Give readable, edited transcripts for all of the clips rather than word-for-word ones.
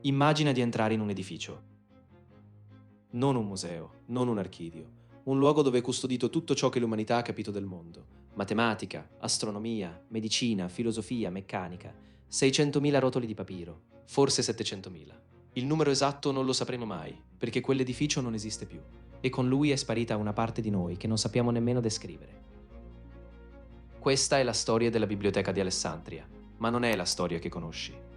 Immagina di entrare in un edificio. Non un museo, non un archivio. Un luogo dove è custodito tutto ciò che l'umanità ha capito del mondo. Matematica, astronomia, medicina, filosofia, meccanica. 600.000 rotoli di papiro, forse 700.000. Il numero esatto non lo sapremo mai, perché quell'edificio non esiste più. E con lui è sparita una parte di noi che non sappiamo nemmeno descrivere. Questa è la storia della Biblioteca di Alessandria, ma non è la storia che conosci.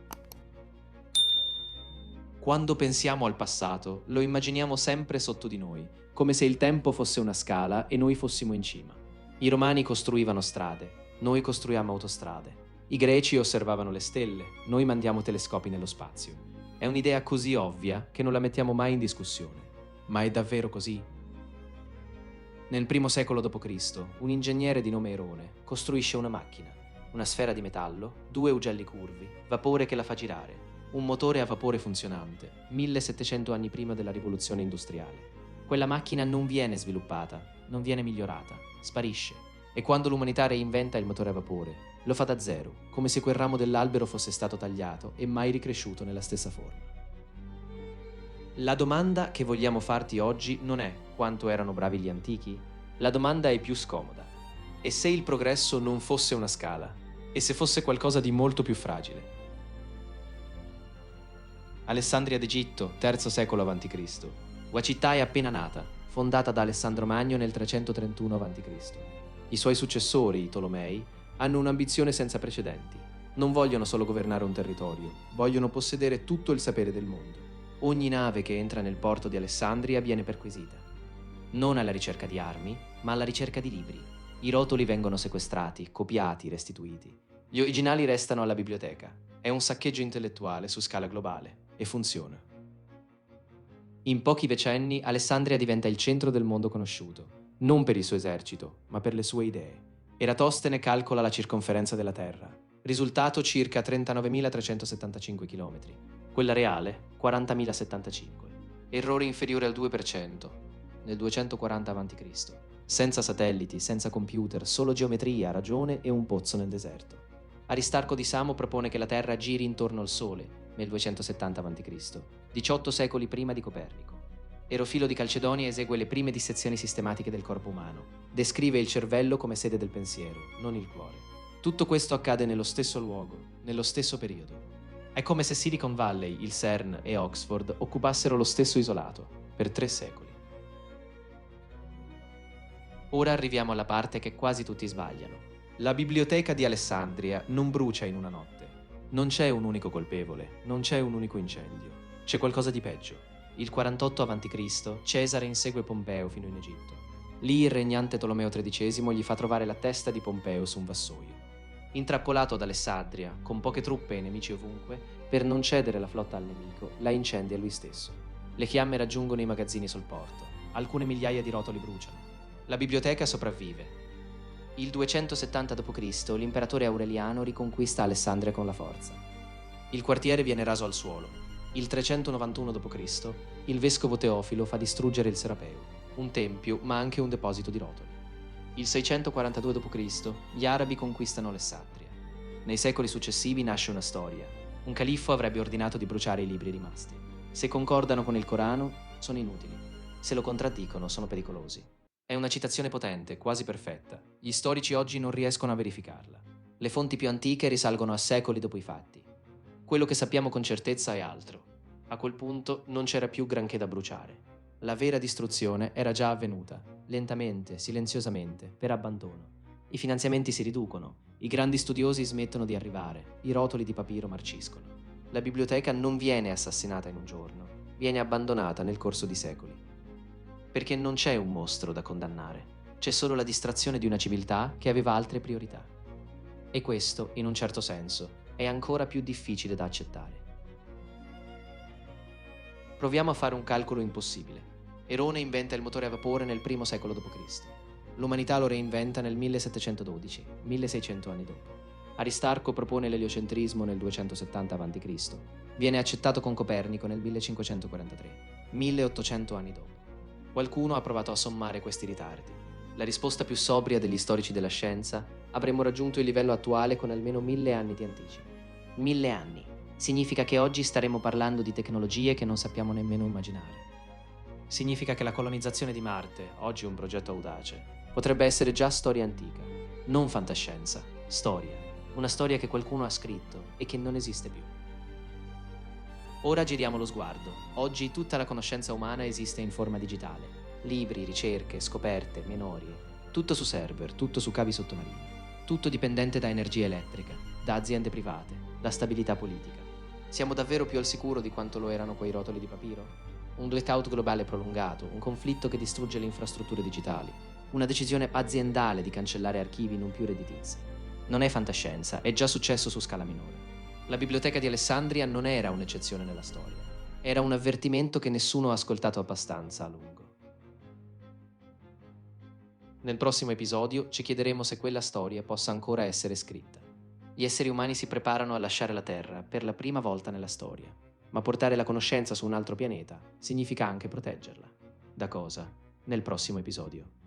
Quando pensiamo al passato, lo immaginiamo sempre sotto di noi, come se il tempo fosse una scala e noi fossimo in cima. I romani costruivano strade, noi costruiamo autostrade. I greci osservavano le stelle, noi mandiamo telescopi nello spazio. È un'idea così ovvia che non la mettiamo mai in discussione. Ma è davvero così? Nel I secolo d.C., un ingegnere di nome Erone costruisce una macchina, una sfera di metallo, 2 ugelli curvi, vapore che la fa girare, un motore a vapore funzionante, 1700 anni prima della rivoluzione industriale. Quella macchina non viene sviluppata, non viene migliorata, sparisce. E quando l'umanità reinventa il motore a vapore, lo fa da zero, come se quel ramo dell'albero fosse stato tagliato e mai ricresciuto nella stessa forma. La domanda che vogliamo farti oggi non è quanto erano bravi gli antichi? La domanda è più scomoda. E se il progresso non fosse una scala? E se fosse qualcosa di molto più fragile? Alessandria d'Egitto, III secolo a.C. La città è appena nata, fondata da Alessandro Magno nel 331 a.C. I suoi successori, i Tolomei, hanno un'ambizione senza precedenti. Non vogliono solo governare un territorio, vogliono possedere tutto il sapere del mondo. Ogni nave che entra nel porto di Alessandria viene perquisita. Non alla ricerca di armi, ma alla ricerca di libri. I rotoli vengono sequestrati, copiati, restituiti. Gli originali restano alla biblioteca. È un saccheggio intellettuale su scala globale. E funziona. In pochi decenni Alessandria diventa il centro del mondo conosciuto, non per il suo esercito, ma per le sue idee. Eratostene calcola la circonferenza della Terra. Risultato circa 39.375 km. Quella reale, 40.075. Errore inferiore al 2%, nel 240 a.C. Senza satelliti, senza computer, solo geometria, ragione e un pozzo nel deserto. Aristarco di Samo propone che la Terra giri intorno al Sole, nel 270 a.C., 18 secoli prima di Copernico. Erofilo di Calcedonia esegue le prime dissezioni sistematiche del corpo umano. Descrive il cervello come sede del pensiero, non il cuore. Tutto questo accade nello stesso luogo, nello stesso periodo. È come se Silicon Valley, il CERN e Oxford occupassero lo stesso isolato, per 3 secoli. Ora arriviamo alla parte che quasi tutti sbagliano. La Biblioteca di Alessandria non brucia in una notte. Non c'è un unico colpevole, non c'è un unico incendio. C'è qualcosa di peggio. Il 48 a.C. Cesare insegue Pompeo fino in Egitto. Lì il regnante Tolomeo XIII gli fa trovare la testa di Pompeo su un vassoio. Intrappolato ad Alessandria, con poche truppe e nemici ovunque, per non cedere la flotta al nemico, la incendia lui stesso. Le fiamme raggiungono i magazzini sul porto. Alcune migliaia di rotoli bruciano. La biblioteca sopravvive. Il 270 d.C. l'imperatore Aureliano riconquista Alessandria con la forza. Il quartiere viene raso al suolo. Il 391 d.C. il vescovo Teofilo fa distruggere il Serapeo, un tempio ma anche un deposito di rotoli. Il 642 d.C. gli arabi conquistano Alessandria. Nei secoli successivi nasce una storia. Un califfo avrebbe ordinato di bruciare i libri rimasti. Se concordano con il Corano, sono inutili. Se lo contraddicono, sono pericolosi. È una citazione potente, quasi perfetta. Gli storici oggi non riescono a verificarla. Le fonti più antiche risalgono a secoli dopo i fatti. Quello che sappiamo con certezza è altro. A quel punto non c'era più granché da bruciare. La vera distruzione era già avvenuta, lentamente, silenziosamente, per abbandono. I finanziamenti si riducono, i grandi studiosi smettono di arrivare, i rotoli di papiro marciscono. La biblioteca non viene assassinata in un giorno, viene abbandonata nel corso di secoli. Perché non c'è un mostro da condannare, c'è solo la distrazione di una civiltà che aveva altre priorità. E questo, in un certo senso, è ancora più difficile da accettare. Proviamo a fare un calcolo impossibile. Erone inventa il motore a vapore nel I secolo d.C. L'umanità lo reinventa nel 1712, 1600 anni dopo. Aristarco propone l'eliocentrismo nel 270 a.C. Viene accettato con Copernico nel 1543, 1800 anni dopo. Qualcuno ha provato a sommare questi ritardi. La risposta più sobria degli storici della scienza: avremmo raggiunto il livello attuale con almeno 1000 anni di anticipo. 1000 anni. Significa che oggi staremo parlando di tecnologie che non sappiamo nemmeno immaginare. Significa che la colonizzazione di Marte, oggi un progetto audace, potrebbe essere già storia antica, non fantascienza, storia. Una storia che qualcuno ha scritto e che non esiste più. Ora giriamo lo sguardo. Oggi tutta la conoscenza umana esiste in forma digitale. Libri, ricerche, scoperte, memorie. Tutto su server, tutto su cavi sottomarini. Tutto dipendente da energia elettrica, da aziende private, da stabilità politica. Siamo davvero più al sicuro di quanto lo erano quei rotoli di papiro? Un blackout globale prolungato, un conflitto che distrugge le infrastrutture digitali, una decisione aziendale di cancellare archivi non più redditizi. Non è fantascienza, è già successo su scala minore. La biblioteca di Alessandria non era un'eccezione nella storia, era un avvertimento che nessuno ha ascoltato abbastanza a lungo. Nel prossimo episodio ci chiederemo se quella storia possa ancora essere scritta. Gli esseri umani si preparano a lasciare la Terra per la prima volta nella storia, ma portare la conoscenza su un altro pianeta significa anche proteggerla. Da cosa? Nel prossimo episodio.